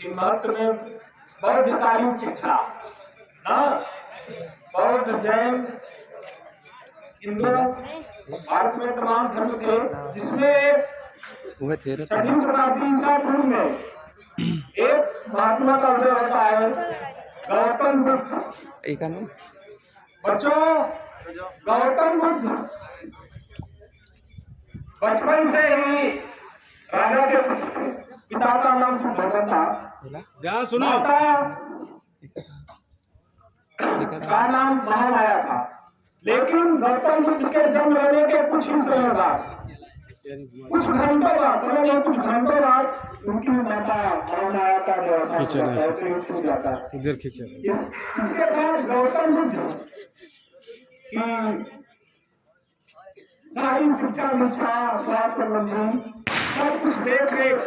महत्व में बौद्धकालीन शिक्षा ना, बौद्ध, जैन, हिंदू, भारत में तमाम धर्म थे, जिसमें 6वीं शताब्दी ईसा पूर्व में एक महात्मा का उदय होता है, गौतम बुद्ध। बच्चों, गौतम बुद्ध बचपन से ही राजा के पिता का नाम सुधा था, माता का नाम महामाया था। लेकिन गौतम बुद्ध के जन्म लेने के कुछ ही समय बाद, कुछ घंटों बाद, समय नहीं कुछ घंटों बाद उनकी माता महामाया का देहांत हो जाता है। इसके बाद गौतम बुद्ध की सारी शिक्षा दीक्षा स्वास्थ्य संबंधी सब कुछ देख रेख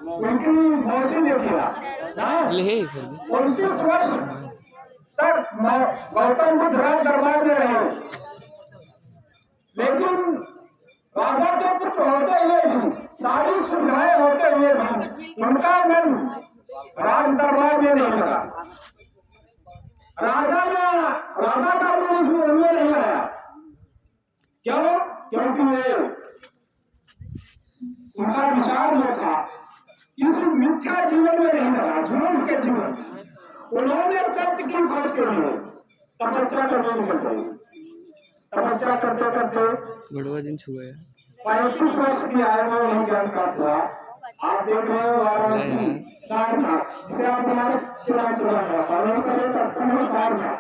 उनकी मौसी ने किया। 29 वर्ष तक गौतम बुद्ध राज दरबार में रहे, लेकिन राजा के पुत्र होते हुए भी, सारी सुविधाएं होते हुए भी उनका मन राज दरबार में नहीं लगा। राजा का रूप उनमें नहीं आया। क्यों? क्योंकि वे उनका विचार जो था इस मिथ्या जीवन में नहीं लगा, झूठ के जीवन। उन्होंने सत्य की खोज के लिए तपस्या करने निकल गए। तपस्या करते करते 35 वर्ष की आयु में उन्हें ज्ञान प्राप्त हुआ। आप देख रहे हो वाराणसी सारनाथ, जिसे आप हमारे चुनाव चुना है, पालन करें तो सारनाथ,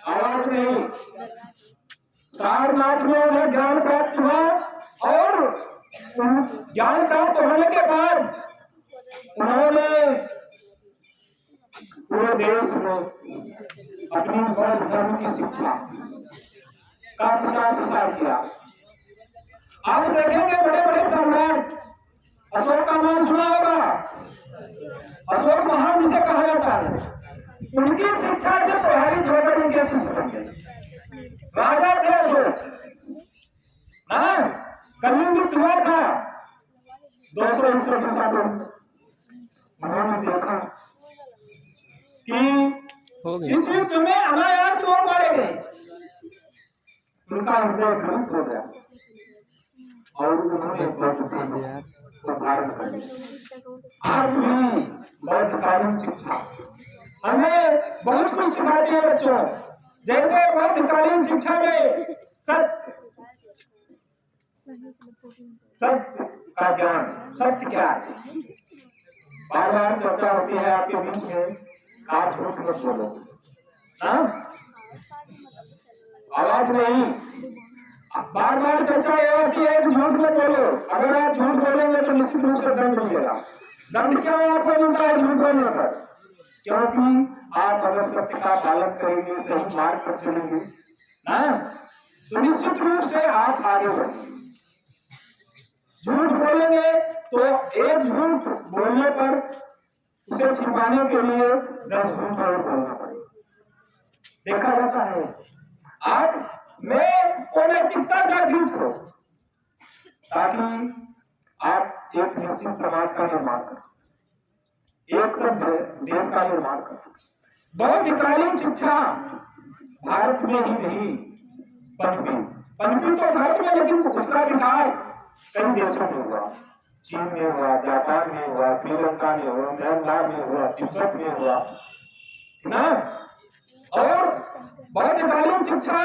आवाज नहीं, सारनाथ में उन्हें ज्ञान प्राप्त हुआ। और ज्ञान प्राप्त होने के बाद उन्होंने पूरे देश में अपनी बौद्ध धर्म की शिक्षा का प्रचार प्रसार किया। आप देखेंगे बड़े बड़े सम्राट, अशोक का नाम सुना होगा, अशोक महान जिसे कहा जाता है, उनकी शिक्षा से प्रभावित होकर उनके शिष्य बन गए। राजा थे अशोक ना, कलियुग हुआ था 200 के साथ। उन्होंने देखा कि इस युद्ध में अनायास लोग मारे गए, उनका हृदय ग्रंथ हो गया और उन्होंने धारण कर लिया। आज भी बौद्धकालीन शिक्षा हमें बहुत कुछ सिखाती है बच्चों। जैसे बौद्धकालीन शिक्षा में सत्य का ज्ञान, सत्य क्या है, बार बार चर्चा होती है आपके बीच में, आप झूठ मत बोलो, आवाज नहीं, बार बार चर्चा यह होती है कि झूठ मत बोलो। अगर आप झूठ बोलेंगे तो निश्चित रूप से दंड मिलेगा। दंड क्यों आपको मिलता है झूठ बोलने पर? क्योंकि आप अगर सत्य का पालन करेंगे, सही मार्ग पर चलेंगे ना, तो निश्चित रूप से आप आगे बढ़ेंगे। झूठ बोलेंगे तो एक झूठ बोलने पर उसे छिपाने के लिए 10 झूठ और बोलना पड़ेगा। देखा जाता है आप में को नैतिकता जागृत हो, ताकि आप एक निश्चित समाज का निर्माण करें, एक सभ्य देश का निर्माण करें। बौद्धकालीन शिक्षा भारत में ही नहीं पनपी तो भारत में, लेकिन उसका विकास कई देशों में हुआ। चीन में हुआ, जापान में हुआ, श्रीलंका में हुआ, म्यांमार में हुआ, तिब्बत में हुआ ना। और बौद्धकालीन शिक्षा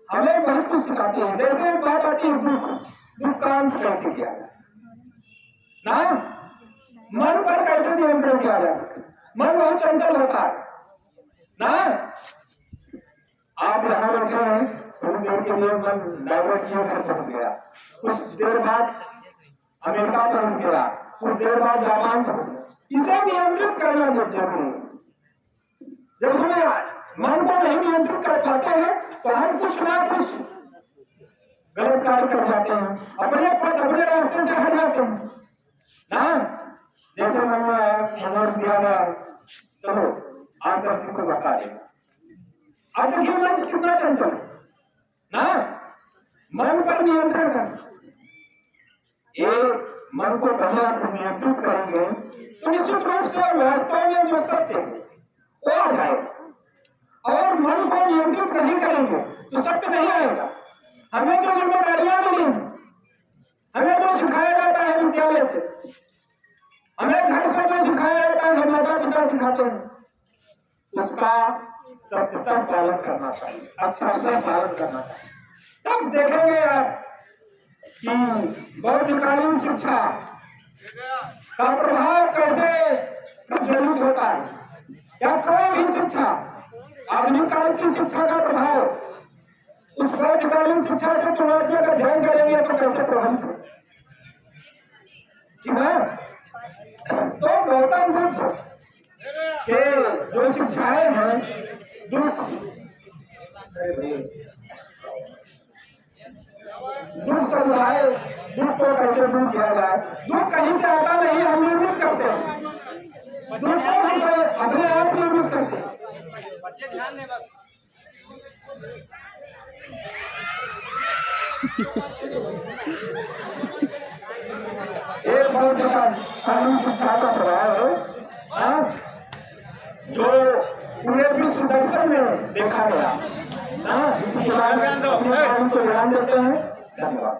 हमें बहुत कुछ सिखाती है। जैसे बात आती है दुख काम कैसे किया जाए ना, मन पर कैसे नियंत्रण किया जा सकता है। मन बहुत चंचल होता है ना। आप यहाँ बैठे हैं, थोड़ी देर के लिए मन डाइवर्ट किया, घर पहुंच गया, कुछ देर बाद अमेरिका पहुंच गया, कुछ देर बाद जापान पहुंच गया। इसे नियंत्रित करना जरूरी है। जब हमें मन को नहीं नियंत्रित कर पाते हैं तो हम कुछ ना कुछ गलत कार्य कर जाते हैं, अपने पथ अपने रास्ते से हट जाते हैं ना। जैसे मन में आया दिया गया, चलो आज दर्शन को बता देगा। अब देखिए मन कितना चंचल ना, मन पर नियंत्रण कर ये मन को पहले आप नियंत्रित करेंगे तो निश्चित रूप से वास्तव में जो सत्य वो आ जाएगा। और मन को नियंत्रित नहीं करेंगे तो सत्य नहीं आएगा। हमें जो जिम्मेदारियां मिली, हमें जो सिखाया जाता है विद्यालय से, हमें घर से जो सिखाया जाता है, हम माता पिता सिखाते हैं, उसका सत्यता पालन करना चाहिए, अच्छा से पालन करना चाहिए। तब देखेंगे आप कि बौद्धकालीन शिक्षा का प्रभाव कैसे प्रज्वलित होता है, या कोई भी शिक्षा आधुनिक काल की शिक्षा का प्रभाव उस बौद्धकालीन शिक्षा से तुलना का अध्ययन करेंगे तो कैसे प्रभावित हो, ठीक है। तो गौतम बुद्ध के जो शिक्षाएं हैं, दुख समझाए, दुख को कैसे दूर किया जाए। दुख कहीं से आता नहीं, हम निर्मित करते हैं। दुख को हम अपने आप निर्मित करते हैं। बच्चे ध्यान दें बस। एक बहुत बड़ा कानून शिक्षा का प्रभाव है जो पूरे विश्व दर्शन में देखा गया। इसकी ध्यान देते हैं। धन्यवाद।